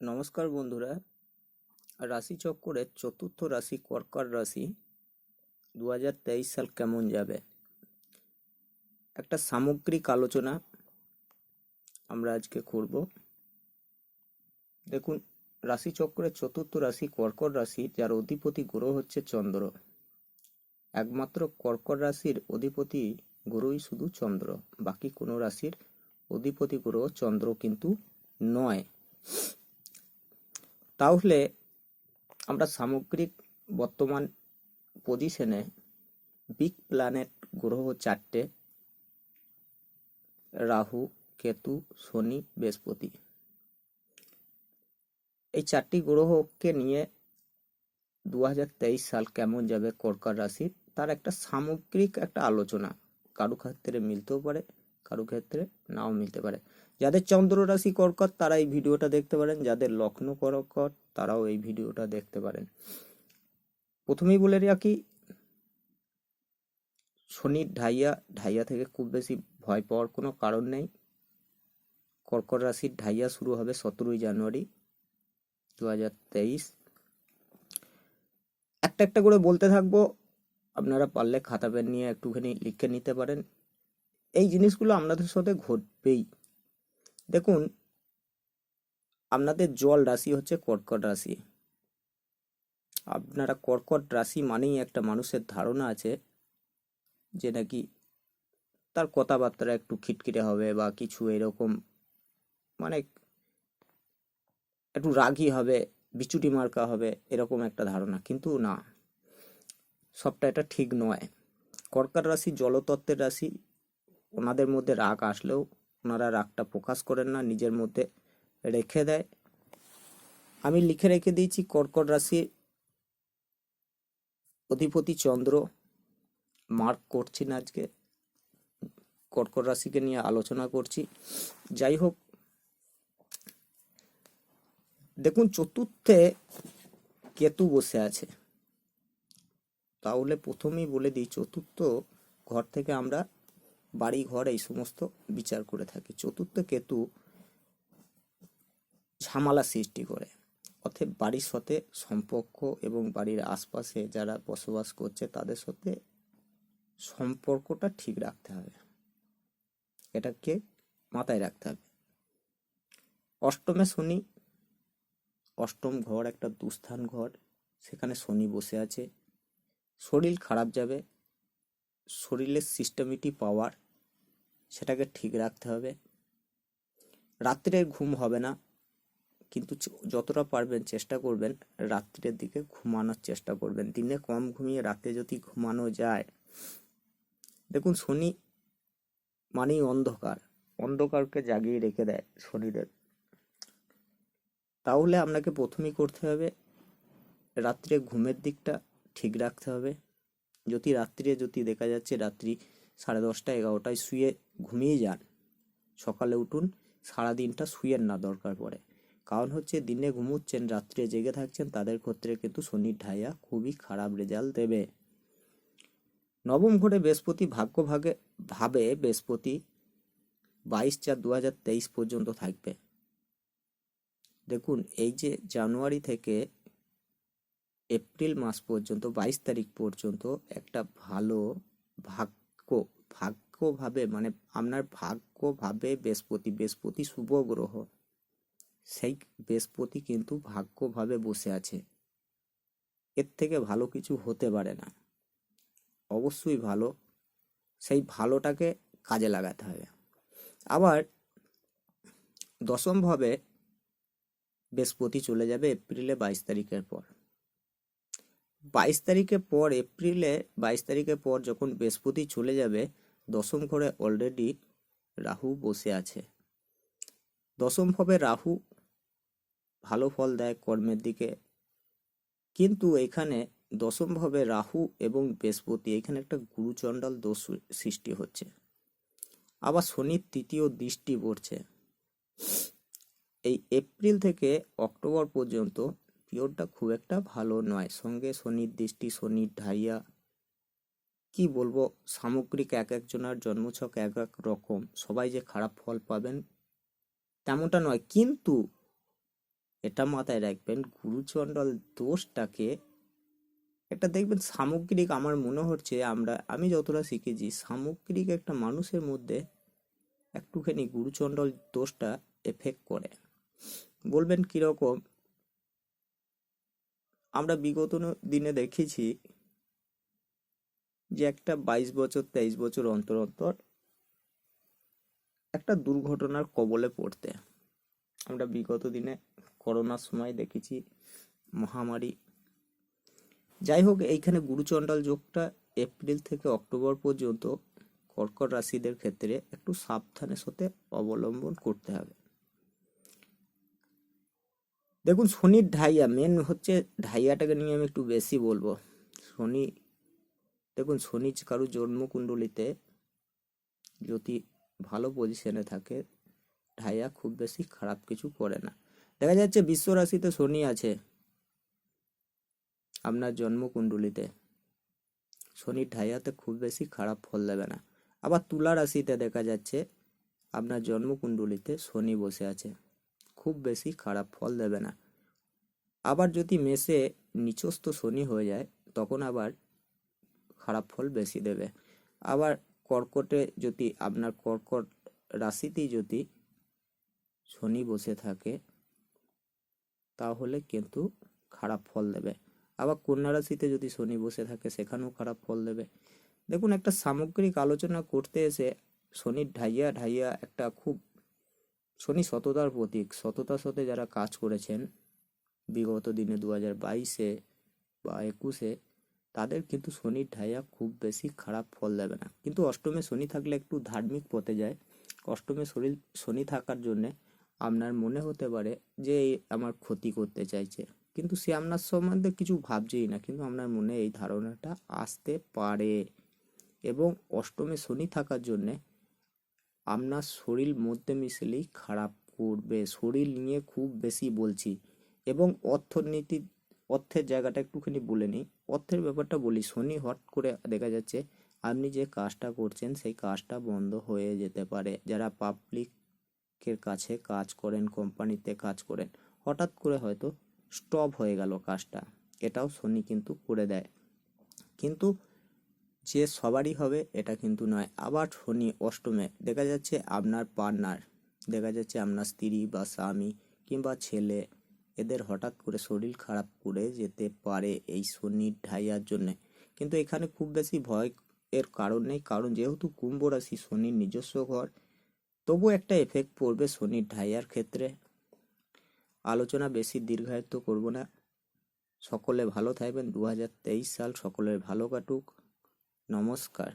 নমস্কার বন্ধুরা, রাশিচক্রের চতুর্থ রাশি কর্কট রাশি 2023 সাল কেমন যাবে একটা সামগ্রিক আলোচনা আমরা আজকে করব। দেখুন, রাশিচক্রের চতুর্থ রাশি কর্কট রাশি, যার অধিপতি গ্রহ হচ্ছে চন্দ্র। একমাত্র কর্কট রাশির অধিপতি গ্রহই শুধু চন্দ্র, বাকি কোনো রাশির অধিপতি গ্রহ চন্দ্র কিন্তু নয়। তাহলে আমরা সামগ্রিক বর্তমান পজিশনে বিগ প্ল্যানেট গ্রহ চারটে: রাহু, কেতু, শনি, বৃহস্পতি। এই চারটি গ্রহকে নিয়ে 2023 সাল কেমন যাবে কর্কট রাশির, তার একটা সামগ্রিক একটা আলোচনা। কারো ক্ষেত্রে মিলতেও পারে, কারো ক্ষেত্রে নাও মিলতে পারে। যাদের চন্দ্র রাশি কর্কট তারা এই ভিডিওটা দেখতে পারেন, যাদের লগ্ন কর্কট তারাও এই ভিডিওটা দেখতে পারেন। প্রথমেই বলে রাখি, শনির ঢাইয়া থেকে খুব বেশি ভয় পাওয়ার কোনো কারণ নেই। কর্কট রাশির ঢাইয়া শুরু হবে 17ই জানুয়ারি 2023। একটা একটা করে বলতে থাকবো, আপনারা পারলে খাতা পেন নিয়ে একটুখানি লিখে নিতে পারেন। এই জিনিসগুলো আপনাদের সাথে ঘটবেই। দেখুন, আপনাদের জল রাশি হচ্ছে কর্কট রাশি। আপনারা কর্কট রাশি মানেই একটা মানুষের ধারণা আছে যে নাকি তার কথাবার্তা একটু খিটখিটে হবে বা কিছু এরকম, মানে একটু রাগী হবে, বিচুটি মার্কা হবে, এরকম একটা ধারণা। কিন্তু না, সবটা এটা ঠিক নয়। কর্কট রাশি জলতত্ত্বের রাশি। ওনাদের মধ্যে রাগ আসলেও ওনারা রাগটা প্রকাশ করেন না, নিজের মধ্যে রেখে দেয়। আমি লিখে রেখে দিয়েছি কর্কট রাশির অধিপতি চন্দ্র। মার্ক করছি না, আজকে কর্কট রাশিকে নিয়ে আলোচনা করছি। যাই হোক, দেখুন চতুর্থে কেতু বসে আছে। তাহলে প্রথমেই বলে দিই, চতুর্থ ঘর থেকে আমরা বাড়ি ঘর এই সমস্ত বিচার করে থাকি। চতুর্থ কেতু ঝামেলা সৃষ্টি করে, অতএব বাড়ির সাথে সম্পর্ক এবং বাড়ির আশপাশে যারা বসবাস করছে তাদের সাথে সম্পর্কটা ঠিক রাখতে হবে, এটাকে মাথায় রাখতে হবে। অষ্টমে শনি, অষ্টম ঘর একটা দুস্থান ঘর, সেখানে শনি বসে আছে। শরীর খারাপ যাবে, শরীরের সিস্টেমিটি পাওয়ার সেটাকে ঠিক রাখতে হবে। রাত্রে ঘুম হবে না, কিন্তু যতটা পারবেন চেষ্টা করবেন রাত্রের দিকে ঘুমানোর চেষ্টা করবেন। দিনে কম ঘুমিয়ে রাতে যদি ঘুমানো যায়। দেখুন, শনি মানেই অন্ধকার, অন্ধকারকে জাগিয়ে রেখে দেয় শনিদেব। তাহলে আপনাকে প্রথমেই করতে হবে রাত্রে ঘুমের দিকটা ঠিক রাখতে হবে। যদি দেখা যাচ্ছে রাত্রি 10:30 11টায় শুয়ে ঘুমিয়ে যান, সকালে উঠুন, সারাদিনটা শুয়েন না দরকার পড়ে। কারণ হচ্ছে দিনে ঘুমোচ্ছেন, রাত্রে জেগে থাকছেন, তাদের ক্ষেত্রে কিন্তু শনির ঢাইয়া খুবই খারাপ রেজাল্ট দেবে। নবম ঘরে বৃহস্পতি ভাবে বৃহস্পতি 22/4/2023 পর্যন্ত থাকবে। দেখুন, এই যে জানুয়ারি থেকে এপ্রিল মাস পর্যন্ত 22 তারিখ পর্যন্ত একটা ভালো ভাগ্যভাবে, মানে আপনার ভাগ্যভাবে বৃহস্পতি শুভ গ্রহ, সেই বৃহস্পতি কিন্তু ভাগ্যভাবে বসে আছে। এর থেকে ভালো কিছু হতে পারে না। অবশ্যই ভালো, সেই ভালোটাকে কাজে লাগাতে হবে। আবার দশমভাবে বৃহস্পতি চলে যাবে এপ্রিলে 22 তারিখের পর। 22 তারিখের পর যখন বৃহস্পতি চলে যাবে, দশম ঘরে অলরেডি রাহু বসে আছে। দশম ভাবে রাহু ভালো ফল দেয় কর্মের দিকে, কিন্তু এখানে দশম ভাবে রাহু এবং বৃহস্পতি, এখানে একটা গুরুচণ্ডাল দোষ সৃষ্টি হচ্ছে। আবার শনির তৃতীয় দৃষ্টি পড়ছে। এই এপ্রিল থেকে অক্টোবর পর্যন্ত পিরিয়ডটা খুব একটা ভালো নয়। সঙ্গে শনির দৃষ্টি, শনির ঢাইয়া, কি বলবো, সামগ্রিক এক একজনের জন্মছক এক এক রকম, সবাই যে খারাপ ফল পাবেন তেমনটা নয়। কিন্তু এটা মাথায় রাখবেন, গুরুচণ্ডাল দোষটাকে একটা দেখবেন সামগ্রিক, আমার মনে হচ্ছে আমি যতটা শিখেছি সামগ্রিক একটা মানুষের মধ্যে একটুখানি গুরুচণ্ডাল দোষটা এফেক্ট করে। বলবেন কিরকম? আমরা বিগত দিনে দেখেছি যে একটা 22 বছর 23 বছর অন্তর অন্তর একটা দুর্ঘটনার কবলে পড়তে। আমরা বিগত দিনে করোনার সময় দেখেছি, মহামারী। যাই হোক, এইখানে গুরুচণ্ডাল যোগটা এপ্রিল থেকে অক্টোবর পর্যন্ত কর্কট রাশিদের ক্ষেত্রে একটু সাবধানের সাথে অবলম্বন করতে হবে। দেখুন, শনির ঢাইয়া মেন হচ্ছে, ঢাইয়াটাকে নিয়ে আমি একটু বেশি বলবো। শনি, দেখুন শনি কারো জন্মকুণ্ডলিতে যদি ভালো পজিশনে থাকে, ঢাইয়া খুব বেশি খারাপ কিছু করে না। দেখা যাচ্ছে বিশ্ব রাশিতে শনি আছে, আপনার জন্মকুণ্ডলিতে শনির ঢাইয়াতে খুব বেশি খারাপ ফল দেবে না। আবার তুলা রাশিতে দেখা যাচ্ছে আপনার জন্মকুণ্ডলিতে শনি বসে আছে, খুব বেশি খারাপ ফল দেবে না। আবার যদি মেষে নিচস্থ শনি হয়ে যায় তখন আবার খারাপ ফল বেশি দেবে। আবার কর্কটে যদি আপনার কর্কট রাশিতেই যদি শনি বসে থাকে তাহলে কিন্তু খারাপ ফল দেবে। আবার কন্যা রাশিতে যদি শনি বসে থাকে সেখানেও খারাপ ফল দেবে। দেখুন, একটা সামগ্রিক আলোচনা করতে এসে শনির ঢাইয়া ঢাইয়া একটা খুব, শনি সততার প্রতীক, সততার সাথে যারা কাজ করেছেন বিগত দিনে 2022-এ বা 2021-এ, তাদের কিন্তু শনির ঢাইয়া খুব বেশি খারাপ ফল দেবে না। কিন্তু অষ্টমে শনি থাকলে একটু ধার্মিক পথে যায়। অষ্টমে শনি থাকার জন্যে আপনার মনে হতে পারে যে আমার ক্ষতি করতে চাইছে, কিন্তু সে আপনার সম্বন্ধে কিছু ভাবছেই না, কিন্তু আপনার মনে এই ধারণাটা আসতে পারে। এবং অষ্টমে শনি থাকার জন্যে আপনার শরীর মধ্যে মিশলেই খারাপ করবে, শরীর নিয়ে খুব বেশি বলছি। এবং অর্থের জায়গাটা একটুখানি বলে নিই, অর্থের ব্যাপারটা বলি। শনি হট করে দেখা যাচ্ছে আপনি যে কাজটা করছেন সেই কাজটা বন্ধ হয়ে যেতে পারে। যারা পাবলিকের কাছে কাজ করেন, কোম্পানিতে কাজ করেন, হঠাৎ করে হয়তো স্টপ হয়ে গেল কাজটা, এটাও শনি কিন্তু করে দেয়। কিন্তু যে সবারই হবে এটা কিন্তু নয়। আবার শনি অষ্টমে দেখা যাচ্ছে আপনার পার্টনার, দেখা যাচ্ছে আপনার স্ত্রী বা স্বামী কিংবা ছেলে, এদের হঠাৎ করে শরীর খারাপ করে যেতে পারে এই শনির ঢাইয়ার জন্যে। কিন্তু এখানে খুব বেশি ভয় এর কারণ নেই, কারণ যেহেতু কুম্ভ রাশি শনির নিজস্ব ঘর, তবু একটা এফেক্ট পড়বে শনির ঢাইয়ার ক্ষেত্রে। আলোচনা বেশি দীর্ঘায়িত করব না। সকলে ভালো থাকবেন। 2023 সাল সকলের ভালো কাটুক। নমস্কার।